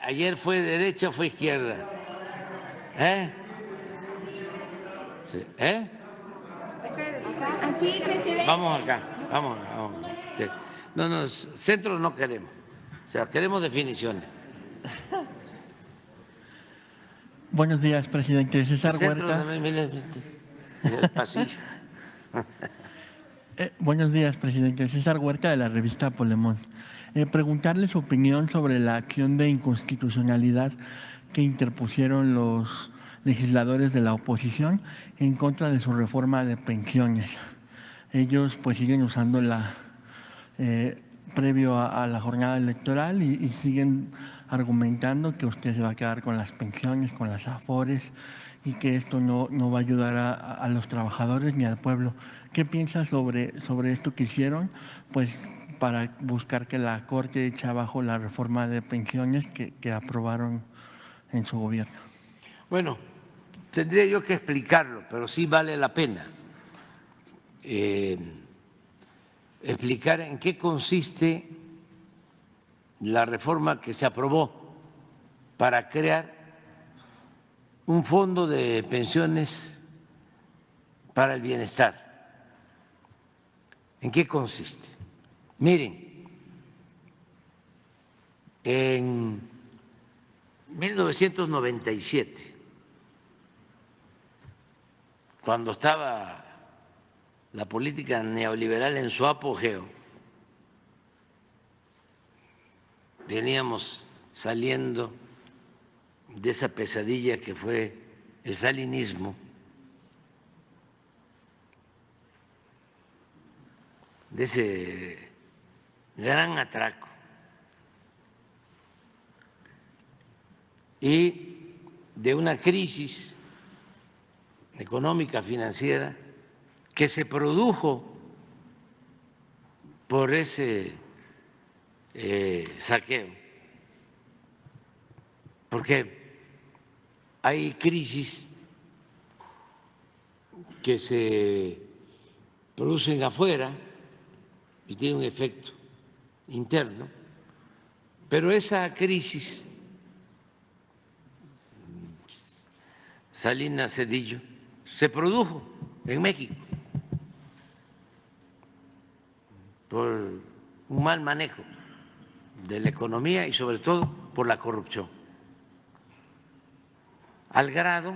Ayer fue derecha o fue izquierda. Sí. Aquí, presidente. Vamos acá, vamos. Sí. No, centro no queremos. O sea, queremos definiciones. Buenos días, presidente. César El centro Huerta. también, mire, el pasillo. Buenos días, presidente. César Huerta, de la revista Polemón. Preguntarle su opinión sobre la acción de inconstitucionalidad que interpusieron los legisladores de la oposición en contra de su reforma de pensiones. Ellos pues siguen usándola previo a la jornada electoral y siguen argumentando que usted se va a quedar con las pensiones, con las afores, y que esto no va a ayudar a los trabajadores ni al pueblo. ¿Qué piensa sobre esto que hicieron? Pues para buscar que la Corte eche abajo la reforma de pensiones que aprobaron en su gobierno. Bueno, tendría yo que explicarlo, pero sí vale la pena explicar en qué consiste la reforma que se aprobó para crear un fondo de pensiones para el bienestar. ¿En qué consiste? Miren, en 1997, cuando estaba la política neoliberal en su apogeo, veníamos saliendo de esa pesadilla que fue el salinismo, de ese gran atraco, y de una crisis económica, financiera, que se produjo por ese saqueo, porque hay crisis que se producen afuera y tienen un efecto interno, pero esa crisis, Salinas Cedillo, se produjo en México por un mal manejo de la economía y sobre todo por la corrupción, al grado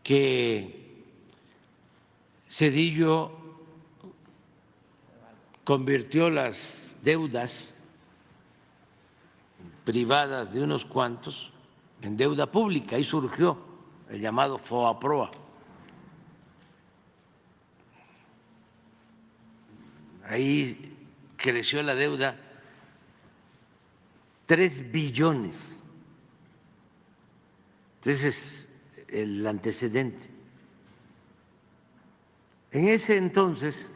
que Cedillo convirtió las deudas privadas de unos cuantos en deuda pública. Ahí surgió el llamado FOAPROA. Ahí creció la deuda 3 billones. Ese es el antecedente. En ese entonces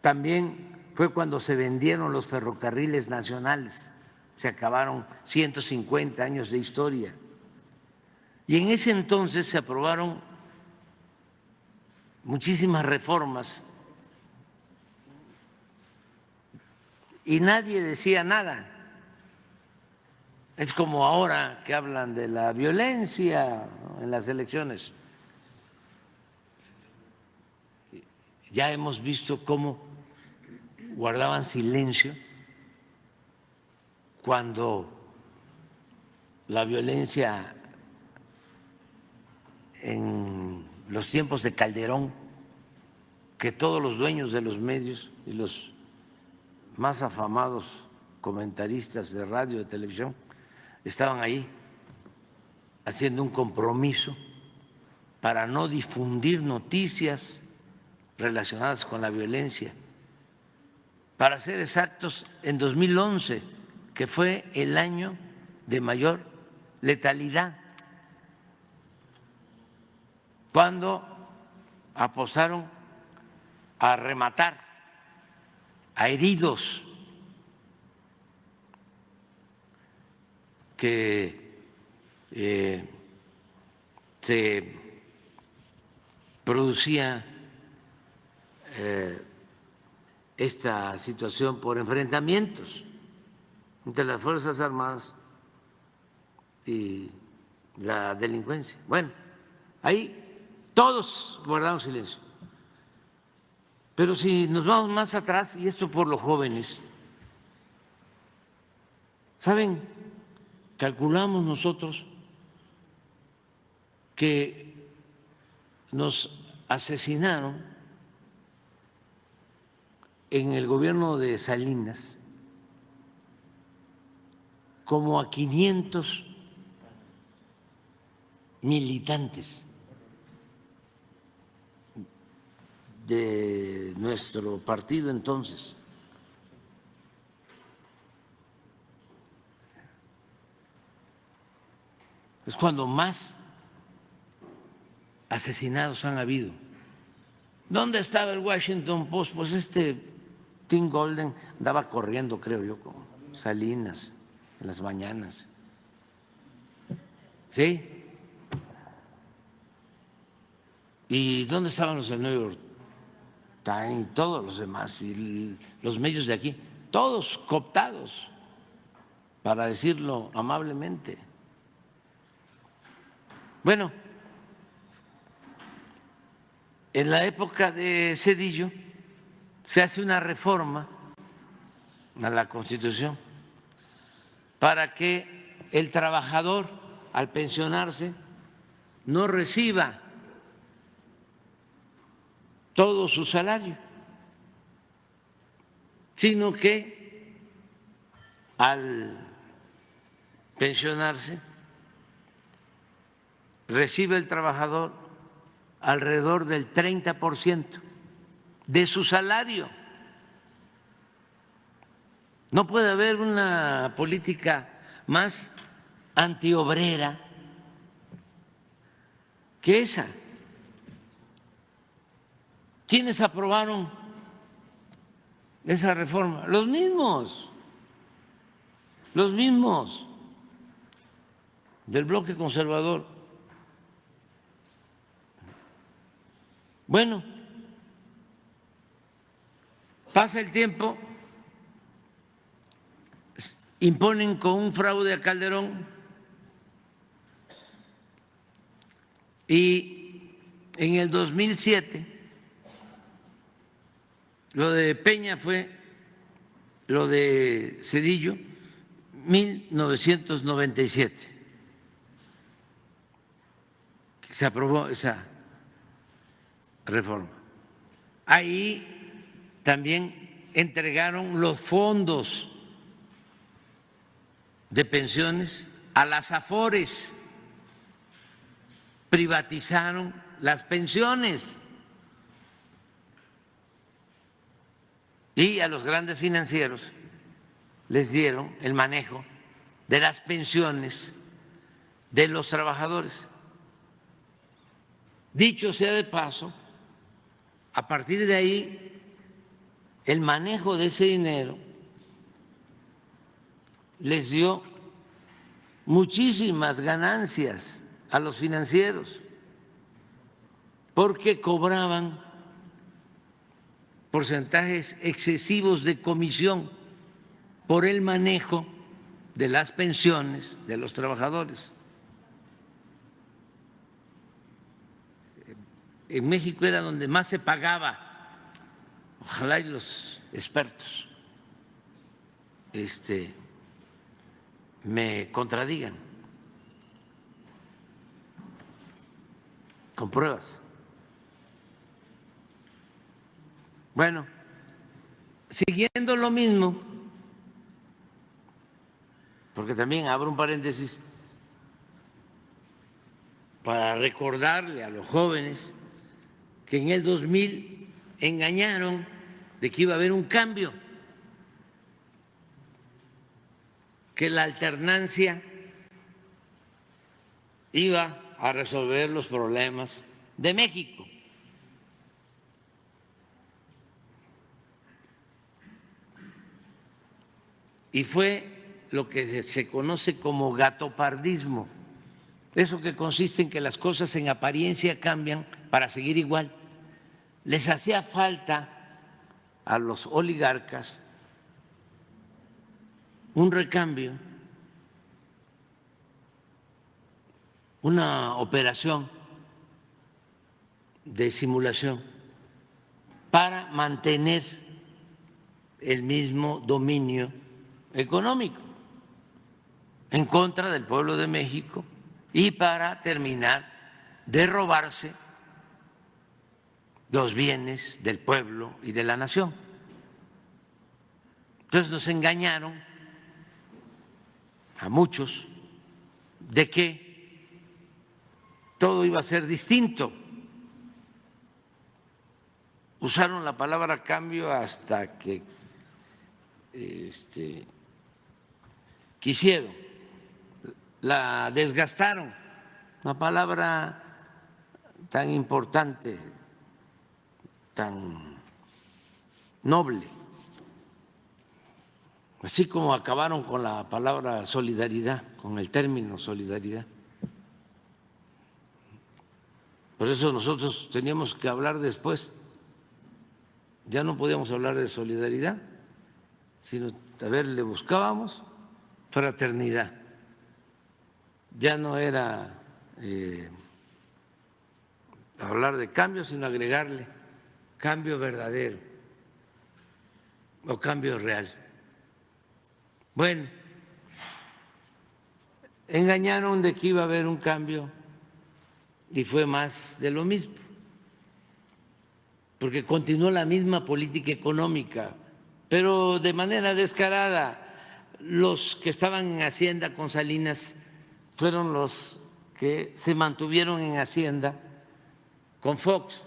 también fue cuando se vendieron los ferrocarriles nacionales, se acabaron 150 años de historia. Y en ese entonces se aprobaron muchísimas reformas y nadie decía nada. Es como ahora que hablan de la violencia en las elecciones. Ya hemos visto cómo guardaban silencio cuando la violencia en los tiempos de Calderón, que todos los dueños de los medios y los más afamados comentaristas de radio, de televisión, estaban ahí haciendo un compromiso para no difundir noticias relacionadas con la violencia. Para ser exactos, en 2011, que fue el año de mayor letalidad, cuando apostaron a rematar a heridos que se producía esta situación por enfrentamientos. entre las Fuerzas Armadas y la delincuencia. Bueno, ahí todos guardaron silencio. Pero si nos vamos más atrás, y esto por los jóvenes, ¿saben? Calculamos nosotros que nos asesinaron en el gobierno de Salinas como a 500 militantes de nuestro partido entonces. Es cuando más asesinados han habido. ¿Dónde estaba el Washington Post? Pues Tim Golden andaba corriendo, creo yo, con Salinas en las mañanas. ¿Sí? ¿Y dónde estaban los del New York Times y todos los demás? Y los medios de aquí, todos cooptados, para decirlo amablemente. Bueno, en la época de Zedillo se hace una reforma a la Constitución para que el trabajador al pensionarse no reciba todo su salario, sino que al pensionarse recibe el trabajador alrededor del 30% de su salario. No puede haber una política más antiobrera que esa. ¿Quiénes aprobaron esa reforma? Los mismos del bloque conservador. Bueno, pasa el tiempo, imponen con un fraude a Calderón y en el 2007 lo de Peña fue lo de Zedillo, 1997, que se aprobó esa reforma. Ahí también entregaron los fondos de pensiones a las Afores, privatizaron las pensiones y a los grandes financieros les dieron el manejo de las pensiones de los trabajadores. Dicho sea de paso, a partir de ahí, el manejo de ese dinero les dio muchísimas ganancias a los financieros, porque cobraban porcentajes excesivos de comisión por el manejo de las pensiones de los trabajadores. En México era donde más se pagaba. Ojalá y los expertos me contradigan con pruebas. Bueno, siguiendo lo mismo, porque también abro un paréntesis para recordarle a los jóvenes que en el 2000 engañaron de que iba a haber un cambio, que la alternancia iba a resolver los problemas de México. Y fue lo que se conoce como gatopardismo, eso que consiste en que las cosas en apariencia cambian para seguir igual. Les hacía falta a los oligarcas un recambio, una operación de simulación para mantener el mismo dominio económico en contra del pueblo de México y para terminar de robarse los bienes del pueblo y de la nación. Entonces nos engañaron a muchos de que todo iba a ser distinto. Usaron la palabra cambio hasta que quisieron, la desgastaron, una palabra tan importante, tan noble, así como acabaron con la palabra solidaridad, con el término solidaridad. Por eso nosotros teníamos que hablar después, ya no podíamos hablar de solidaridad, sino, a ver, le buscábamos fraternidad. Ya no era hablar de cambio, sino agregarle cambio verdadero o cambio real. Bueno, engañaron de que iba a haber un cambio y fue más de lo mismo, porque continuó la misma política económica, pero de manera descarada. Los que estaban en Hacienda con Salinas fueron los que se mantuvieron en Hacienda con Fox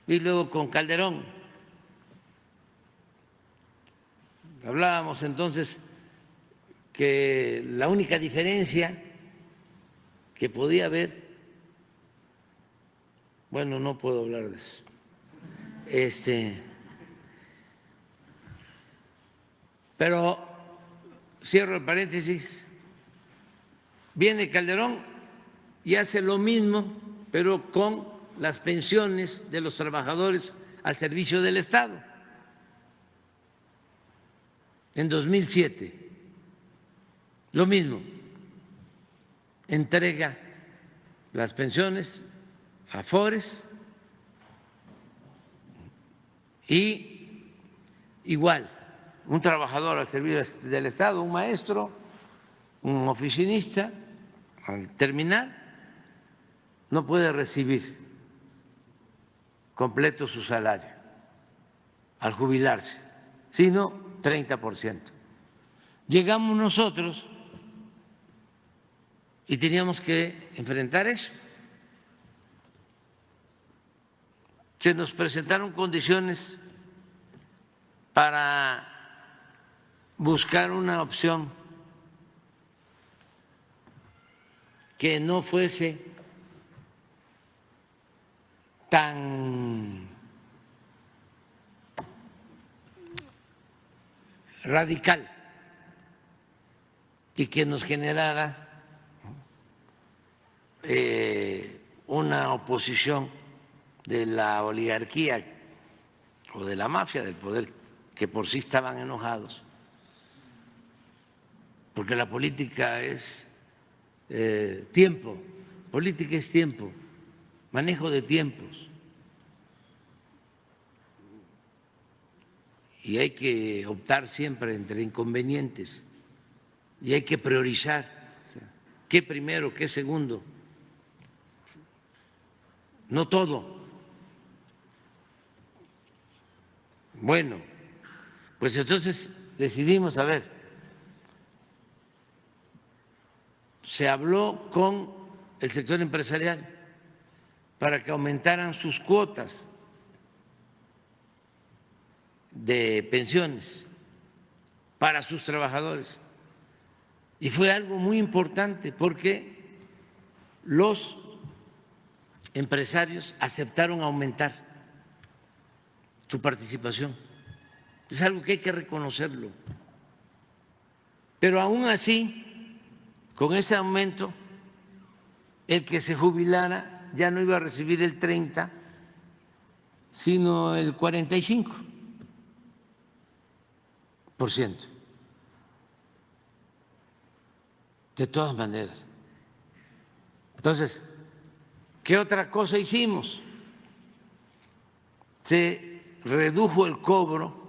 y luego con Calderón. Hablábamos entonces que la única diferencia que podía haber, bueno, no puedo hablar de eso, pero cierro el paréntesis, viene Calderón y hace lo mismo, pero con las pensiones de los trabajadores al servicio del Estado. En 2007, lo mismo, entrega las pensiones a Afores y igual, un trabajador al servicio del Estado, un maestro, un oficinista, al terminar, no puede recibir completo su salario al jubilarse, sino 30%. Llegamos nosotros y teníamos que enfrentar eso. Se nos presentaron condiciones para buscar una opción que no fuese tan radical y que nos generara una oposición de la oligarquía o de la mafia del poder, que por sí estaban enojados, porque la política es tiempo, política es tiempo, manejo de tiempos, y hay que optar siempre entre inconvenientes y hay que priorizar, o sea, qué primero, qué segundo, no todo. Bueno, pues entonces decidimos, a ver, se habló con el sector empresarial para que aumentaran sus cuotas de pensiones para sus trabajadores. Y fue algo muy importante porque los empresarios aceptaron aumentar su participación. Es algo que hay que reconocerlo. Pero aún así, con ese aumento, el que se jubilara ya no iba a recibir el 30, sino el 45%. de todas maneras. Entonces, ¿qué otra cosa hicimos? Se redujo el cobro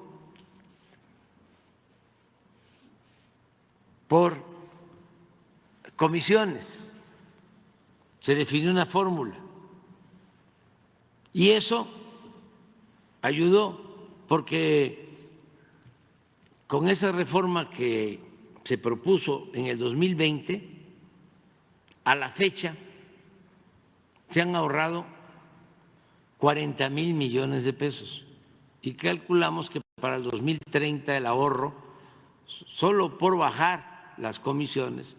por comisiones, se definió una fórmula y eso ayudó porque con esa reforma que se propuso en el 2020, a la fecha se han ahorrado 40,000 millones de pesos y calculamos que para el 2030 el ahorro, solo por bajar las comisiones,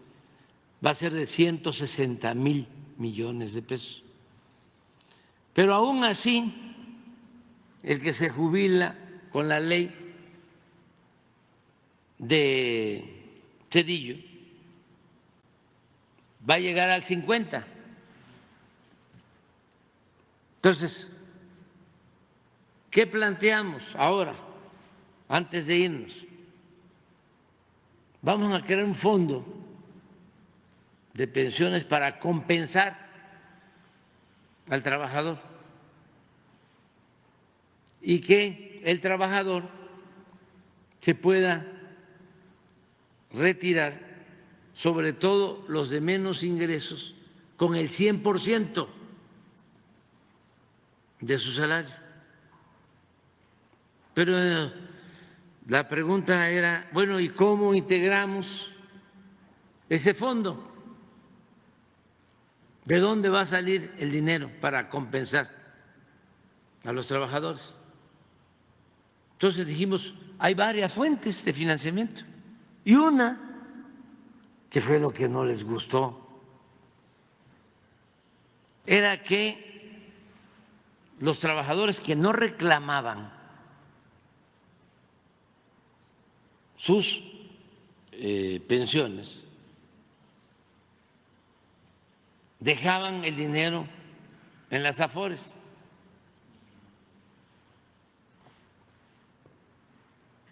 va a ser de 160,000 millones de pesos. Pero aún así, el que se jubila con la ley de Zedillo va a llegar al 50. Entonces, ¿qué planteamos ahora, antes de irnos? Vamos a crear un fondo de pensiones para compensar al trabajador y que el trabajador se pueda retirar, sobre todo los de menos ingresos, con el 100% de su salario. Pero la pregunta era, bueno, ¿y cómo integramos ese fondo? ¿De dónde va a salir el dinero para compensar a los trabajadores? Entonces dijimos, hay varias fuentes de financiamiento y una, que fue lo que no les gustó, era que los trabajadores que no reclamaban sus pensiones dejaban el dinero en las Afores.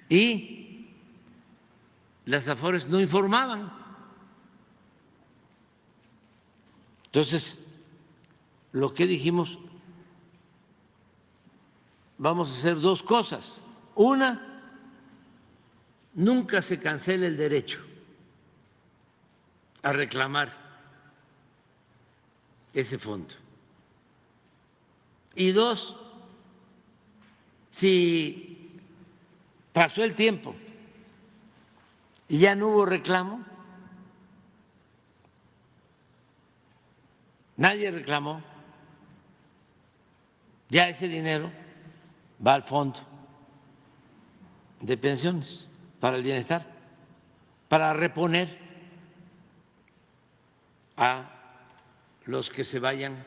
Y las Afores no informaban. Entonces, lo que dijimos, vamos a hacer dos cosas. Una, nunca se cancela el derecho a reclamar ese fondo. Y dos, si pasó el tiempo y ya no hubo reclamo, nadie reclamó, ya ese dinero va al fondo de pensiones para el bienestar, para reponer a los que se vayan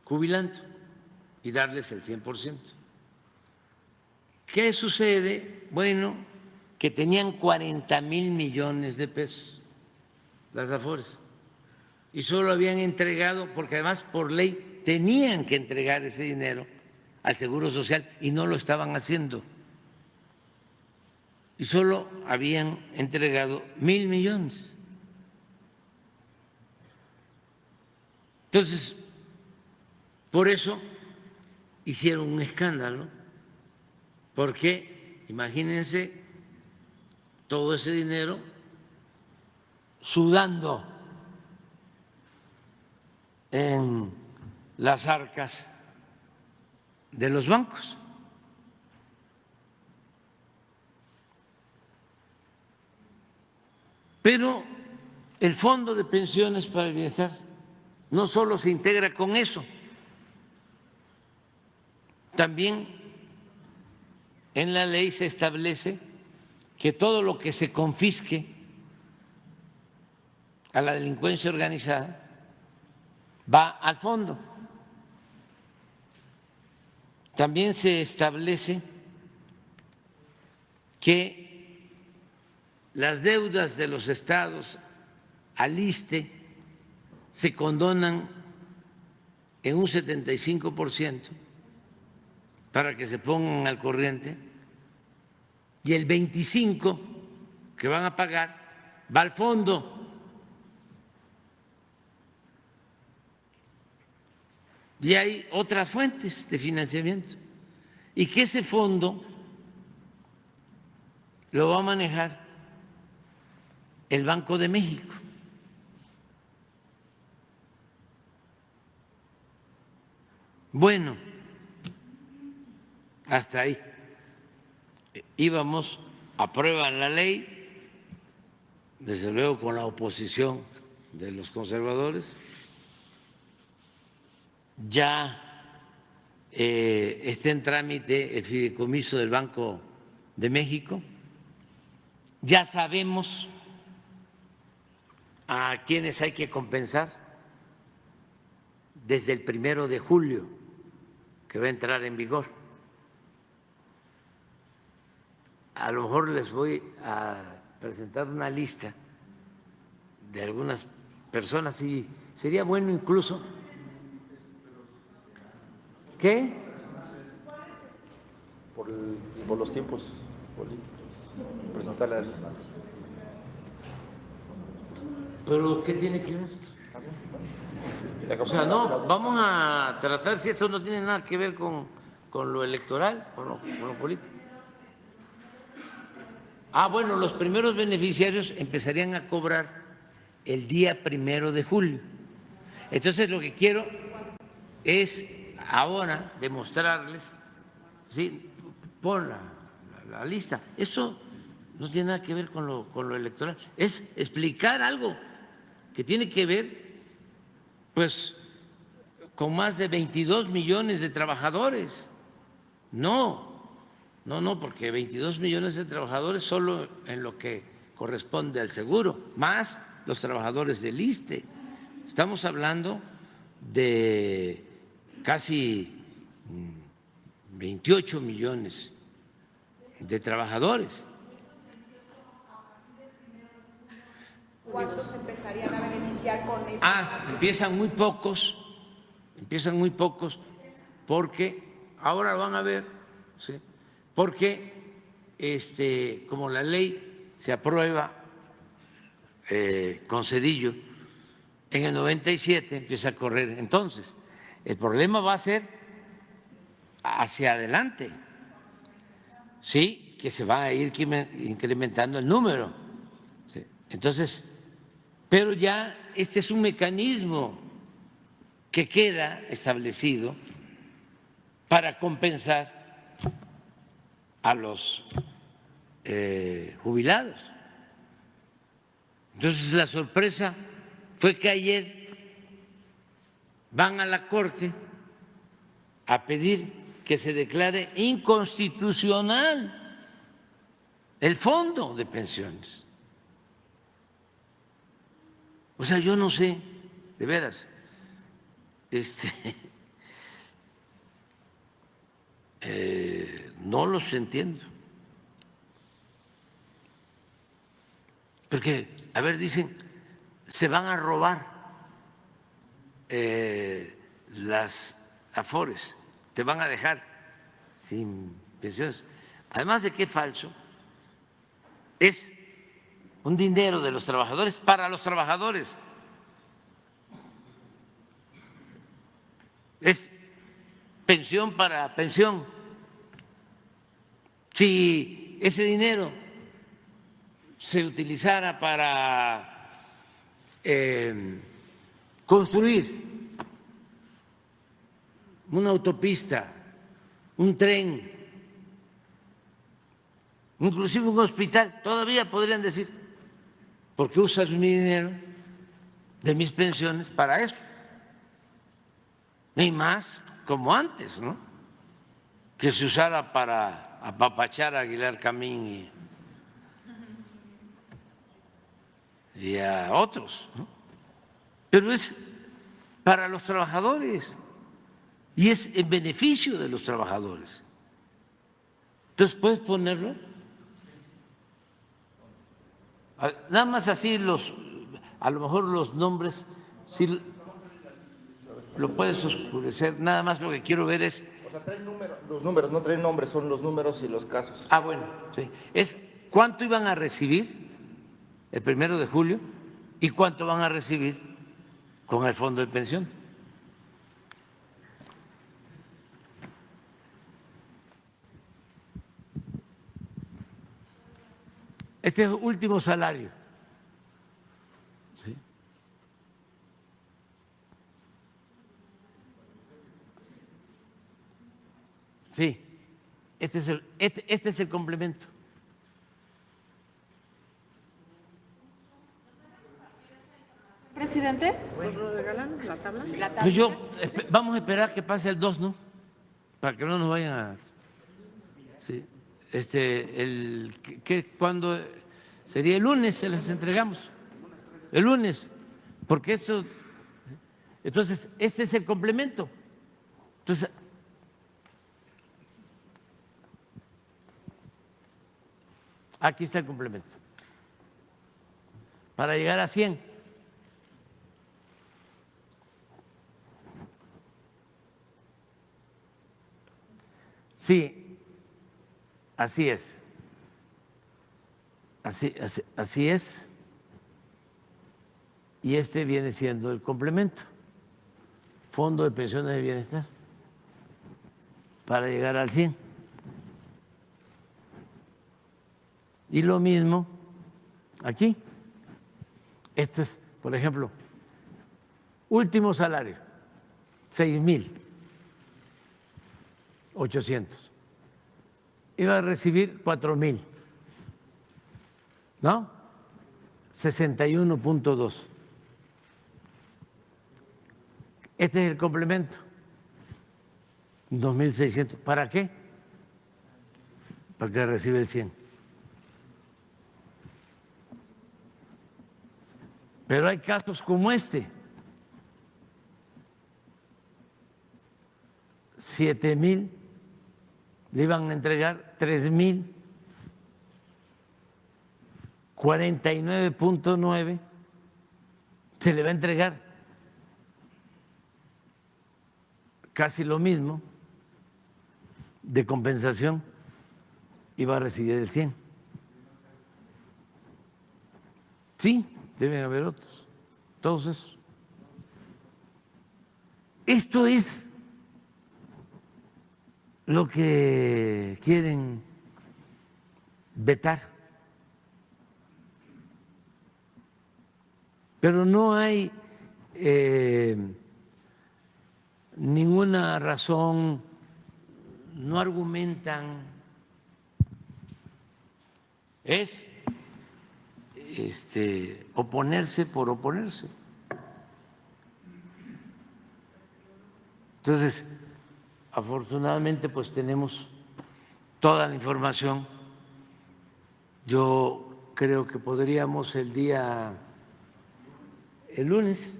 jubilando y darles el 100%. ¿Qué sucede? Bueno, que tenían 40,000 millones de pesos las Afores y solo habían entregado, porque además por ley tenían que entregar ese dinero al Seguro Social y no lo estaban haciendo. Y solo habían entregado 1,000 millones. Entonces, por eso hicieron un escándalo, porque imagínense todo ese dinero sudando en las arcas de los bancos. Pero el Fondo de Pensiones para el Bienestar no solo se integra con eso, también en la ley se establece que todo lo que se confisque a la delincuencia organizada va al fondo. También se establece que las deudas de los estados al ISSSTE se condonan en un 75% para que se pongan al corriente y el 25% que van a pagar va al fondo. Y hay otras fuentes de financiamiento. Y que ese fondo lo va a manejar el Banco de México. Bueno, hasta ahí íbamos, aprueban la ley, desde luego con la oposición de los conservadores. Ya está en trámite el fideicomiso del Banco de México. Ya sabemos a quienes hay que compensar desde el 1 de julio, que va a entrar en vigor. A lo mejor les voy a presentar una lista de algunas personas y sería bueno incluso. ¿Qué? Por los tiempos políticos. Presentar la lista. ¿Pero qué tiene que ver? O sea, no, vamos a tratar si esto no tiene nada que ver con lo electoral, con lo político. Ah, bueno, los primeros beneficiarios empezarían a cobrar el día 1 de julio. Entonces, lo que quiero es ahora demostrarles, ¿sí? Pon la lista. Eso no tiene nada que ver con lo electoral. Es explicar algo que tiene que ver, pues, con más de 22 millones de trabajadores. No, porque 22 millones de trabajadores solo en lo que corresponde al seguro, más los trabajadores del ISSSTE. Estamos hablando de casi 28 millones de trabajadores. ¿Cuántos empezarían a beneficiar con esto? Empiezan muy pocos, porque ahora van a ver, ¿sí? Porque como la ley se aprueba con Zedillo, en el 97 empieza a correr. Entonces, el problema va a ser hacia adelante, sí, que se va a ir incrementando el número. ¿Sí? Entonces, pero ya este es un mecanismo que queda establecido para compensar a los jubilados. Entonces, la sorpresa fue que ayer van a la Corte a pedir que se declare inconstitucional el fondo de pensiones. O sea, yo no sé, de veras, no los entiendo. Porque, a ver, dicen, se van a robar las afores, te van a dejar sin pensiones. Además de que es falso, es un dinero de los trabajadores para los trabajadores. Es pensión para pensión. Si ese dinero se utilizara para construir una autopista, un tren, inclusive un hospital, todavía podrían decir, ¿por qué usas mi dinero de mis pensiones para eso? Ni más como antes, ¿no? Que se usara para apapachar a Aguilar Camín y a otros, ¿no? Pero es para los trabajadores y es en beneficio de los trabajadores. Entonces, ¿puedes ponerlo? Nada más así a lo mejor los nombres, si lo puedes oscurecer, nada más lo que quiero ver es… O sea, traen los números, no traen nombres, son los números y los casos. Bueno, sí. Es cuánto iban a recibir el 1 de julio y cuánto van a recibir con el fondo de pensión. Este es el último salario. ¿Sí? Sí, este es el complemento. Presidente. Pues vamos a esperar que pase el 2, ¿no? Para que no nos vayan a... Sí. ¿Cuándo sería? El lunes se las entregamos. El lunes, porque esto... Entonces, este es el complemento. Entonces, aquí está el complemento. Para llegar a 100. Sí, así es. Así es. Y este viene siendo el complemento. Fondo de Pensiones de Bienestar. Para llegar al 100. Y lo mismo aquí. Este es, por ejemplo, último salario, 6,800. Iba a recibir 4,000, ¿no? 61.2. Este es el complemento, 2,600. ¿Para qué? Para que reciba el 100. Pero hay casos como este. 7,000, le iban a entregar 3,000, 49.9, se le va a entregar casi lo mismo de compensación y va a recibir el 100. Sí, deben haber otros, todos esos. Esto es lo que quieren vetar. Pero no hay ninguna razón, no argumentan, es oponerse por oponerse. Entonces, afortunadamente, pues tenemos toda la información. Yo creo que podríamos el lunes,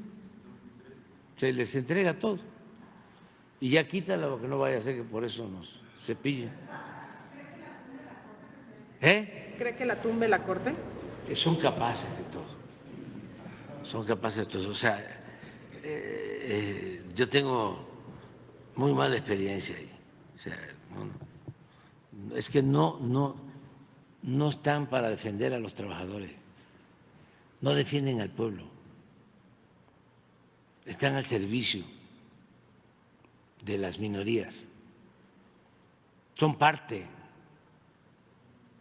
se les entrega todo. Y ya quítala, porque no vaya a ser que por eso nos cepillen. ¿Cree que la tumbe la Corte? Son capaces de todo. Son capaces de todo. O sea, yo tengo muy mala experiencia ahí. O sea, es que no están para defender a los trabajadores, no defienden al pueblo, están al servicio de las minorías, son parte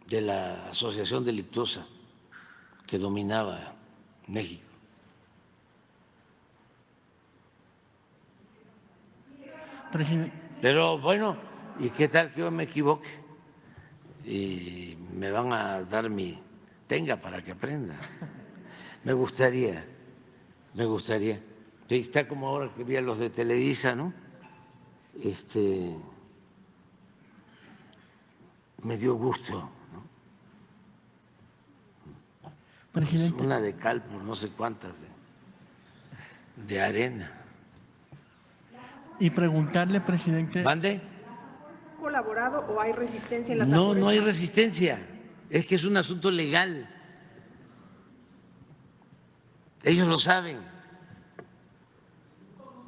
de la asociación delictuosa que dominaba México. Pero bueno, ¿y qué tal que yo me equivoque? Y me van a dar mi tenga para que aprenda. Me gustaría. Sí, está como ahora que vi a los de Televisa, ¿no? Me dio gusto, ¿no? Presidente. Una de cal por no sé cuántas de arena. Y preguntarle, presidente. ¿Mande? ¿Colaborado o hay resistencia en las No hay resistencia. Es que es un asunto legal. Ellos lo saben.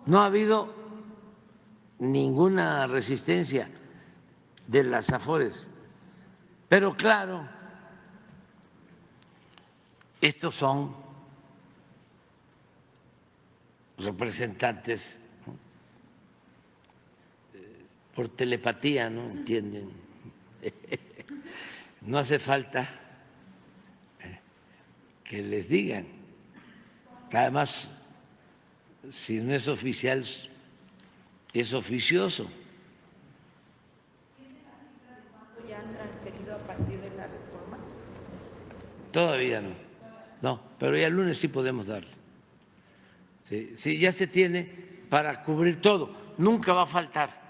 No ha habido ninguna resistencia de las Afores. Pero claro, estos son representantes, ¿no?, por telepatía, ¿no? Entienden. No hace falta que les digan. Además, si no es oficial, es oficioso. ¿Ya han transferido a partir de la reforma? Todavía no. No, pero ya el lunes sí podemos darle. Sí, sí, ya se tiene para cubrir todo. Nunca va a faltar.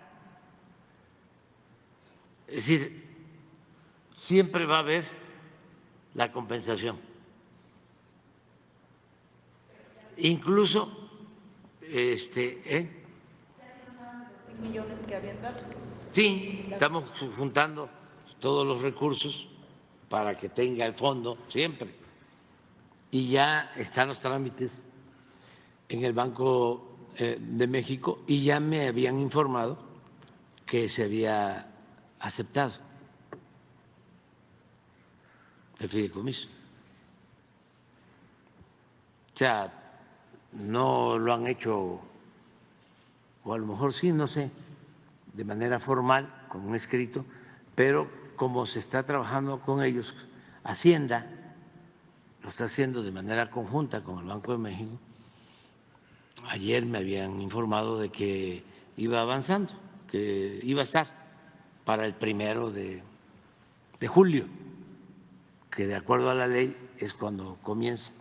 Es decir, siempre va a haber la compensación. Incluso, Millones que habían dado. sí, estamos juntando todos los recursos para que tenga el fondo siempre. Y ya están los trámites en el Banco de México y ya me habían informado que se había aceptado el fideicomiso. O sea, no lo han hecho, o a lo mejor sí, no sé, de manera formal, con un escrito, pero como se está trabajando con ellos, Hacienda lo está haciendo de manera conjunta con el Banco de México. Ayer me habían informado de que iba avanzando, que iba a estar para el 1 de julio, que de acuerdo a la ley es cuando comienza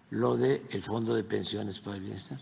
lo del Fondo de Pensiones para el Bienestar.